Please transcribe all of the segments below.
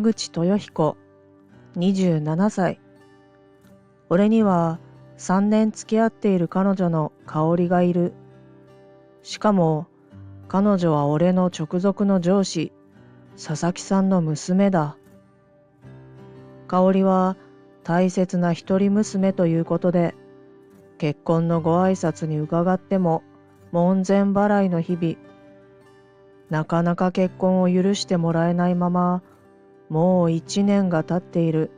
口豊彦、27歳。俺には3年付き合っている彼女の香織がいる。しかも彼女は俺の直属の上司、佐々木さんの娘だ。香織は大切な一人娘ということで、結婚のご挨拶に伺っても門前払いの日々。なかなか結婚を許してもらえないまま、もう1年が経っている。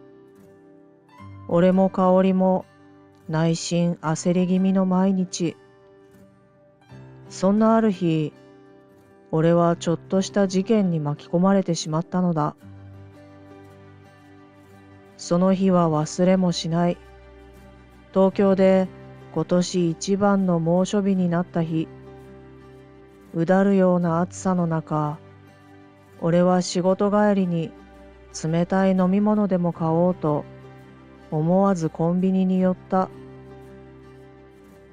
俺も香織も内心焦り気味の毎日。そんなある日、俺はちょっとした事件に巻き込まれてしまったのだ。その日は忘れもしない。東京で今年一番の猛暑日になった日。うだるような暑さの中、俺は仕事帰りに冷たい飲み物でも買おうと思わずコンビニに寄った。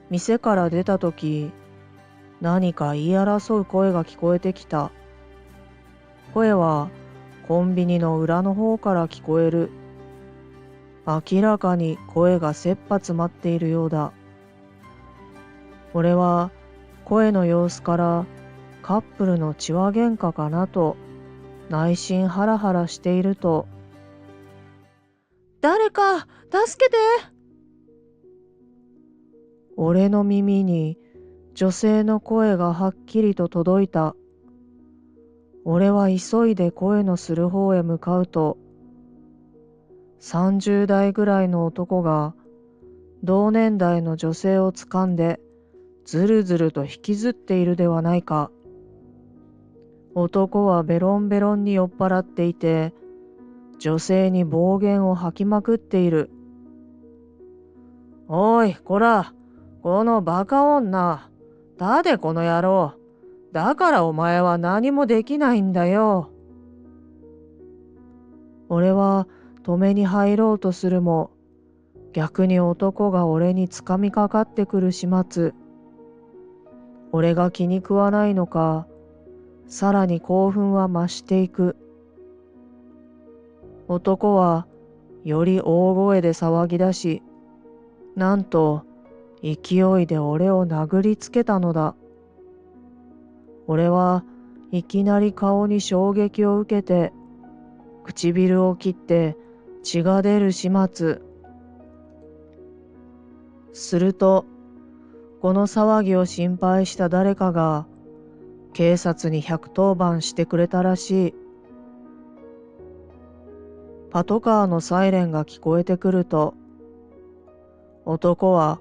店から出たとき、何か言い争う声が聞こえてきた。声はコンビニの裏の方から聞こえる。明らかに声が切羽詰まっているようだ。俺は声の様子からカップルの血話喧嘩かなと内心ハラハラしていると、誰か助けて！俺の耳に女性の声がはっきりと届いた。俺は急いで声のする方へ向かうと、30代ぐらいの男が同年代の女性を掴んでずるずると引きずっているではないか。男はベロンベロンに酔っ払っていて、女性に暴言を吐きまくっている。おい、こら、このバカ女、立てこの野郎。だからお前は何もできないんだよ。俺は止めに入ろうとするも、逆に男が俺につかみかかってくる始末。俺が気に食わないのか、さらに興奮は増していく。男はより大声で騒ぎ出し、なんと勢いで俺を殴りつけたのだ。俺はいきなり顔に衝撃を受けて、唇を切って血が出る始末。すると、この騒ぎを心配した誰かが警察に110番してくれたらしい。パトカーのサイレンが聞こえてくると、男は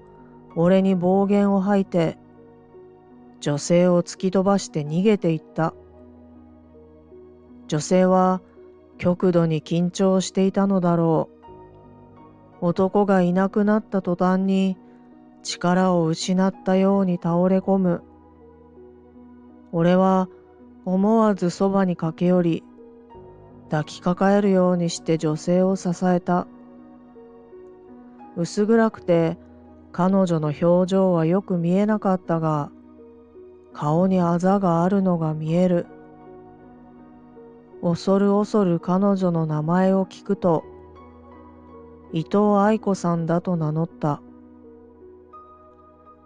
俺に暴言を吐いて、女性を突き飛ばして逃げていった。女性は極度に緊張していたのだろう。男がいなくなった途端に力を失ったように倒れ込む。俺は思わずそばに駆け寄り、抱きかかえるようにして女性を支えた。薄暗くて彼女の表情はよく見えなかったが、顔にあざがあるのが見える。恐る恐る彼女の名前を聞くと、伊藤愛子さんだと名乗った。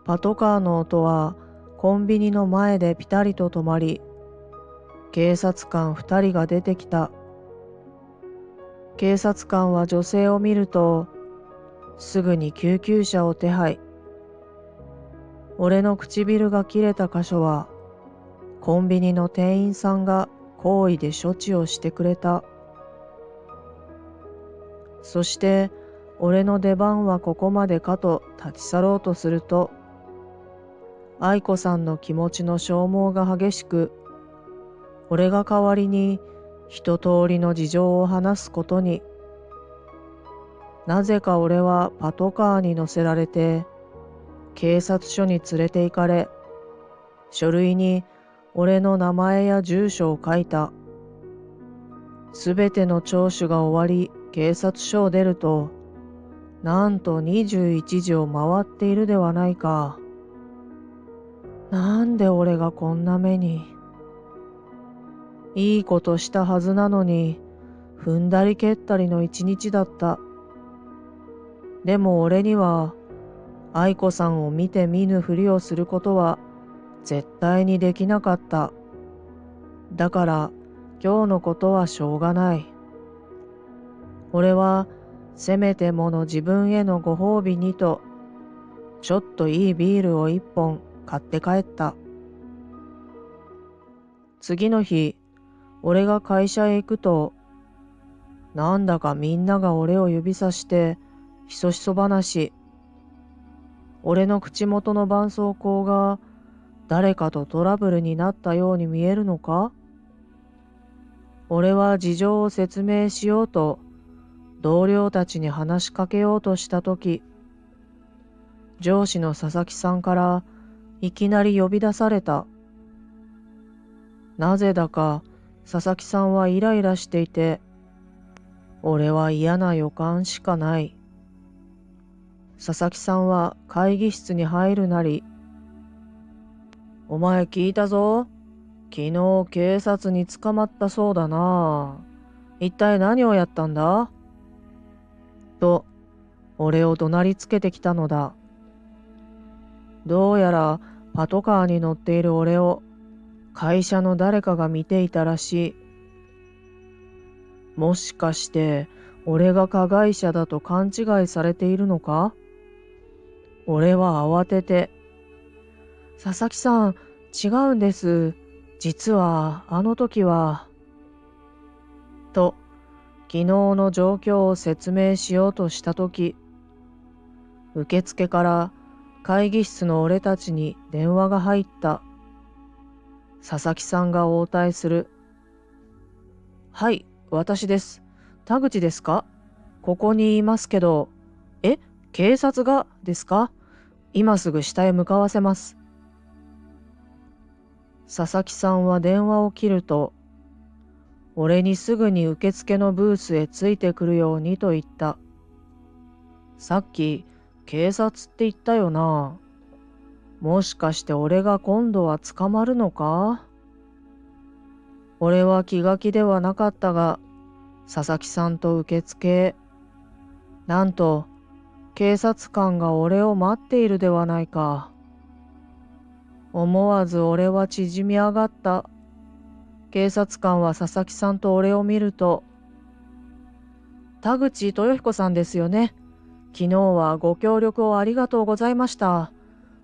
パトカーの音はコンビニの前でピタリと止まり、警察官2人が出てきた。警察官は女性を見ると、すぐに救急車を手配。俺の唇が切れた箇所は、コンビニの店員さんが好意で処置をしてくれた。そして、俺の出番はここまでかと立ち去ろうとすると、愛子さんの気持ちの消耗が激しく、俺が代わりに一通りの事情を話すことに。なぜか俺はパトカーに乗せられて、警察署に連れて行かれ、書類に俺の名前や住所を書いた。すべての聴取が終わり、警察署を出ると、なんと21時を回っているではないか。なんで俺がこんな目に。いいことしたはずなのに、踏んだり蹴ったりの一日だった。でも俺には愛子さんを見て見ぬふりをすることは絶対にできなかった。だから今日のことはしょうがない。俺はせめてもの自分へのご褒美にと、ちょっといいビールを一本買って帰った。次の日、俺が会社へ行くと、なんだかみんなが俺を指さして、ひそひそ話。俺の口元の絆創膏が誰かとトラブルになったように見えるのか？俺は事情を説明しようと同僚たちに話しかけようとしたとき、上司の佐々木さんからいきなり呼び出された。なぜだか佐々木さんはイライラしていて、俺は嫌な予感しかない。佐々木さんは会議室に入るなり、お前聞いたぞ。昨日警察に捕まったそうだな。一体何をやったんだ？と、俺を怒鳴りつけてきたのだ。どうやらパトカーに乗っている俺を会社の誰かが見ていたらしい。もしかして俺が加害者だと勘違いされているのか？俺は慌てて、佐々木さん、違うんです。実はあの時は、と昨日の状況を説明しようとした時、受付から会議室の俺たちに電話が入った。佐々木さんが応対する。はい、私です。田口ですか？ここにいますけど。え、警察がですか？今すぐ下へ向かわせます。佐々木さんは電話を切ると、俺にすぐに受付のブースへついてくるようにと言った。さっき警察って言ったよな。もしかして俺が今度は捕まるのか？俺は気が気ではなかったが、佐々木さんと受付へ。なんと、警察官が俺を待っているではないか。思わず俺は縮み上がった。警察官は佐々木さんと俺を見ると、田口豊彦さんですよね。昨日はご協力をありがとうございました。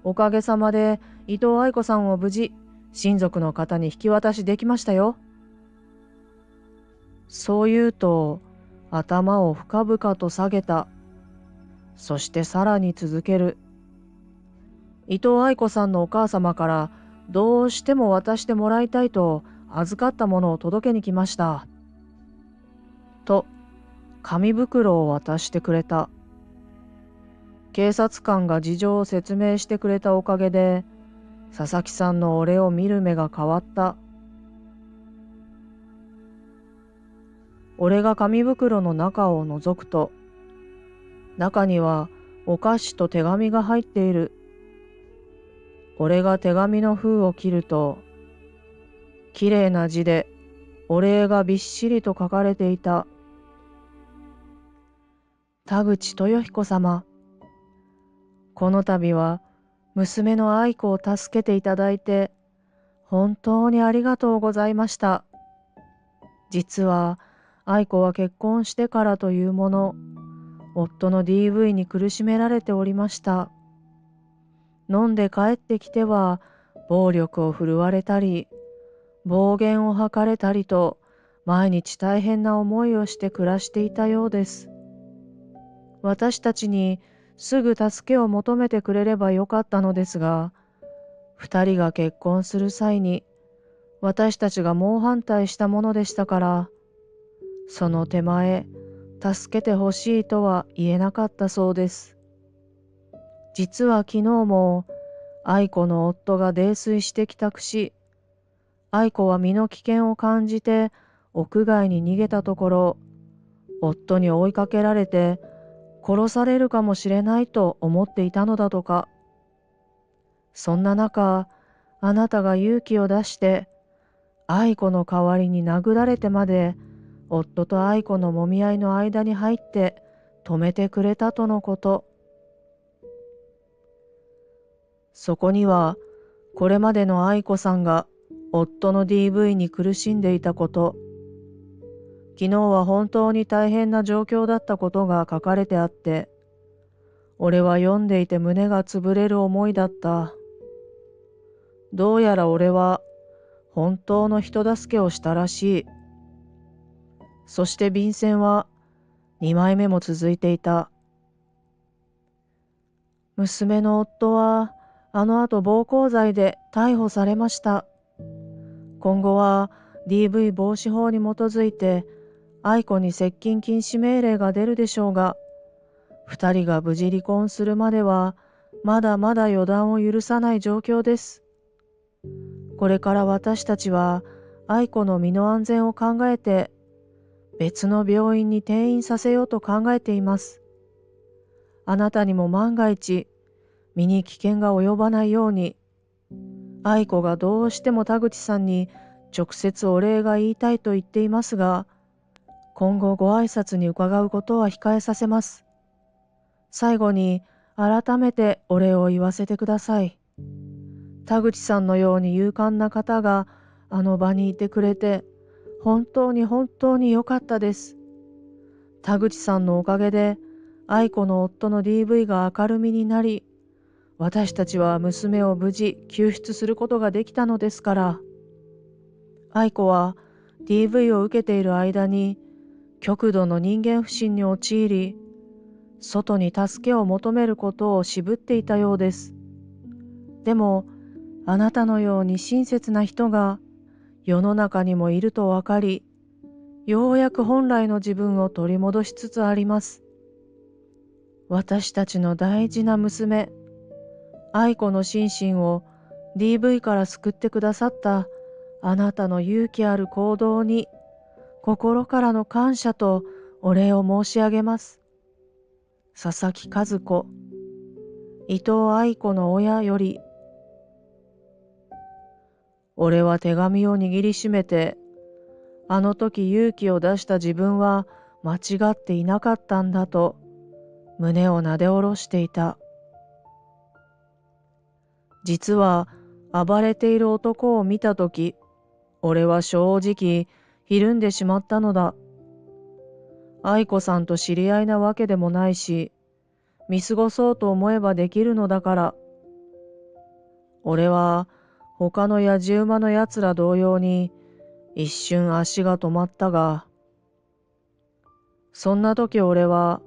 おかげさまで伊藤愛子さんを無事、親族の方に引き渡しできましたよ。そう言うと、頭を深々と下げた。そしてさらに続ける。伊藤愛子さんのお母様からどうしても渡してもらいたいと預かったものを届けに来ました。と、紙袋を渡してくれた。警察官が事情を説明してくれたおかげで、佐々木さんの俺を見る目が変わった。俺が紙袋の中を覗くと、中にはお菓子と手紙が入っている。俺が手紙の封を切ると、きれいな字でお礼がびっしりと書かれていた。田口豊彦様、この度は娘の愛子を助けていただいて本当にありがとうございました。実は愛子は結婚してからというもの、夫の DV に苦しめられておりました。飲んで帰ってきては暴力を振るわれたり、暴言を吐かれたりと、毎日大変な思いをして暮らしていたようです。私たちにすぐ助けを求めてくれればよかったのですが、二人が結婚する際に私たちが猛反対したものでしたから、その手前、助けてほしいとは言えなかったそうです。実は昨日も愛子の夫が泥酔して帰宅し、愛子は身の危険を感じて屋外に逃げたところ、夫に追いかけられて殺されるかもしれないと思っていたのだとか。そんな中、あなたが勇気を出して愛子の代わりに殴られてまで夫と愛子のもみ合いの間に入って止めてくれたとのこと。そこにはこれまでの愛子さんが夫の DV に苦しんでいたこと、昨日は本当に大変な状況だったことが書かれてあって、俺は読んでいて胸がつぶれる思いだった。どうやら俺は本当の人助けをしたらしい。そして便箋は2枚目も続いていた。娘の夫はあの後暴行罪で逮捕されました。今後は DV 防止法に基づいて愛子に接近禁止命令が出るでしょうが、二人が無事離婚するまではまだまだ予断を許さない状況です。これから私たちは愛子の身の安全を考えて別の病院に転院させようと考えています。あなたにも万が一身に危険が及ばないように、愛子がどうしても田口さんに直接お礼が言いたいと言っていますが、今後ご挨拶に伺うことは控えさせます。最後に改めてお礼を言わせてください。田口さんのように勇敢な方があの場にいてくれて本当に本当に良かったです。田口さんのおかげで愛子の夫の DV が明るみになり、私たちは娘を無事救出することができたのですから。愛子は DV を受けている間に極度の人間不信に陥り、外に助けを求めることを渋っていたようです。でも、あなたのように親切な人が世の中にもいると分かり、ようやく本来の自分を取り戻しつつあります。私たちの大事な娘、愛子の心身を DV から救ってくださったあなたの勇気ある行動に心からの感謝とお礼を申し上げます。佐々木和子、伊藤愛子の親より。俺は手紙を握りしめて、あの時勇気を出した自分は間違っていなかったんだと胸をなで下ろしていた。実は暴れている男を見たとき、俺は正直ひるんでしまったのだ。愛子さんと知り合いなわけでもないし、見過ごそうと思えばできるのだから。俺は他のやじ馬のやつら同様に一瞬足が止まったが、そんな時俺は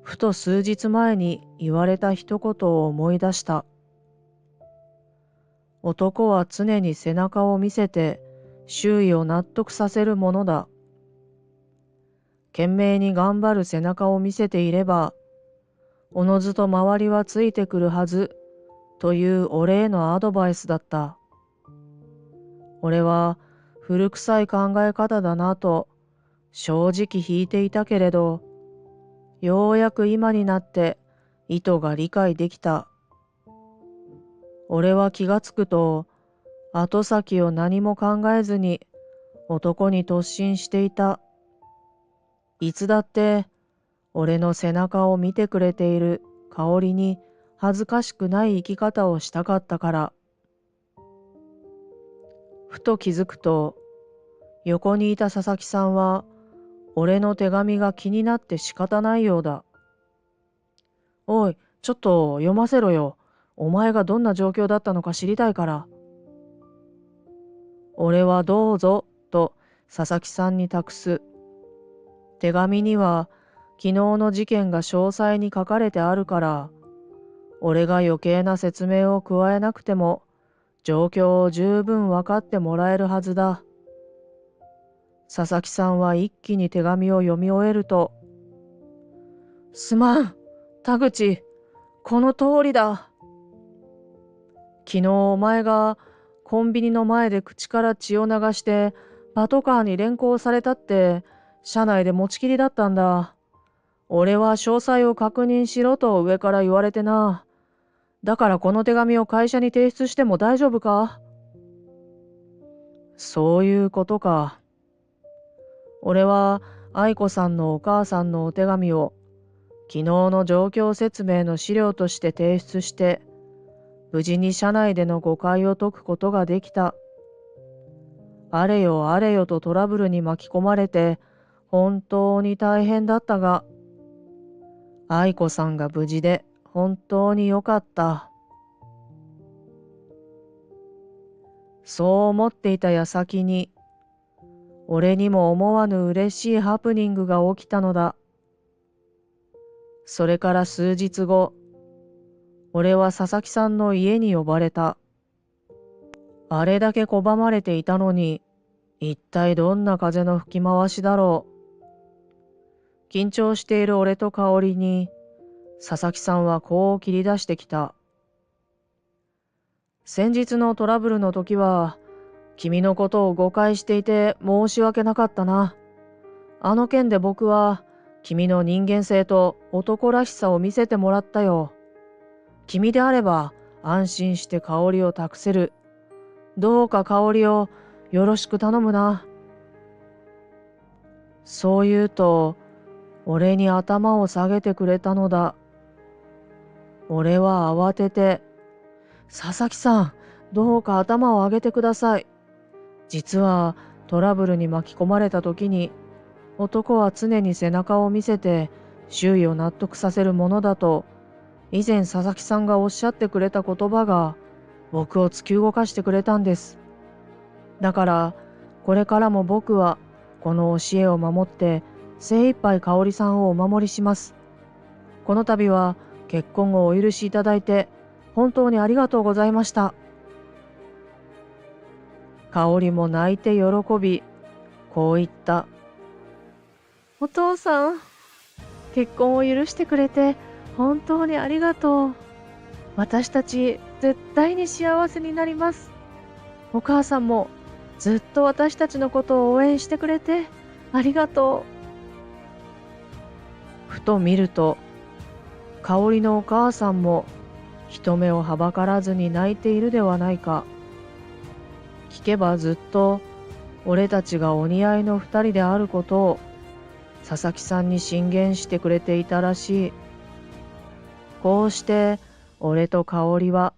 ふと数日前に言われた一言を思い出した。男は常に背中を見せて周囲を納得させるものだ。懸命に頑張る背中を見せていれば、おのずと周りはついてくるはずという俺へのアドバイスだった。俺は古臭い考え方だなと正直引いていたけれど、ようやく今になって意図が理解できた。俺は気がつくと後先を何も考えずに男に突進していた。いつだって俺の背中を見てくれている香りに恥ずかしくない生き方をしたかったから。ふと気づくと横にいた佐々木さんは俺の手紙が気になって仕方ないようだ。おい、ちょっと読ませろよ。お前がどんな状況だったのか知りたいから。俺はどうぞと佐々木さんに託す。手紙には昨日の事件が詳細に書かれてあるから、俺が余計な説明を加えなくても状況を十分分かってもらえるはずだ。佐々木さんは一気に手紙を読み終えると、すまん、田口、この通りだ。昨日お前がコンビニの前で口から血を流してパトカーに連行されたって車内で持ちきりだったんだ。俺は詳細を確認しろと上から言われてな。だからこの手紙を会社に提出しても大丈夫か？そういうことか。俺は愛子さんのお母さんのお手紙を昨日の状況説明の資料として提出して、無事に社内での誤解を解くことができた。あれよあれよとトラブルに巻き込まれて本当に大変だったが、愛子さんが無事で本当によかった。そう思っていた矢先に、俺にも思わぬ嬉しいハプニングが起きたのだ。それから数日後、俺は佐々木さんの家に呼ばれた。あれだけ拒まれていたのに、一体どんな風の吹き回しだろう。緊張している俺と香織に、佐々木さんはこう切り出してきた。先日のトラブルの時は、君のことを誤解していて申し訳なかったな。あの件で僕は、君の人間性と男らしさを見せてもらったよ。君であれば安心して香りを託せる。どうか香りをよろしく頼むな。そう言うと、俺に頭を下げてくれたのだ。俺は慌てて、佐々木さん、どうか頭を上げてください。実はトラブルに巻き込まれた時に、男は常に背中を見せて周囲を納得させるものだと、以前佐々木さんがおっしゃってくれた言葉が僕を突き動かしてくれたんです。だからこれからも僕はこの教えを守って精一杯香織さんをお守りします。この度は結婚をお許しいただいて本当にありがとうございました。香織も泣いて喜び、こう言った。お父さん、結婚を許してくれて本当にありがとう。私たち絶対に幸せになります。お母さんもずっと私たちのことを応援してくれてありがとう。ふと見ると、香織のお母さんも人目をはばからずに泣いているではないか。聞けばずっと俺たちがお似合いの二人であることを佐々木さんに進言してくれていたらしい。こうして俺と香織は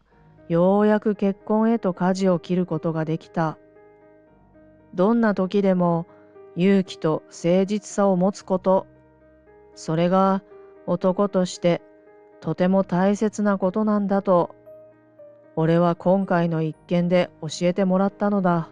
ようやく結婚へと舵を切ることができた。どんな時でも勇気と誠実さを持つこと、それが男としてとても大切なことなんだと、俺は今回の一件で教えてもらったのだ。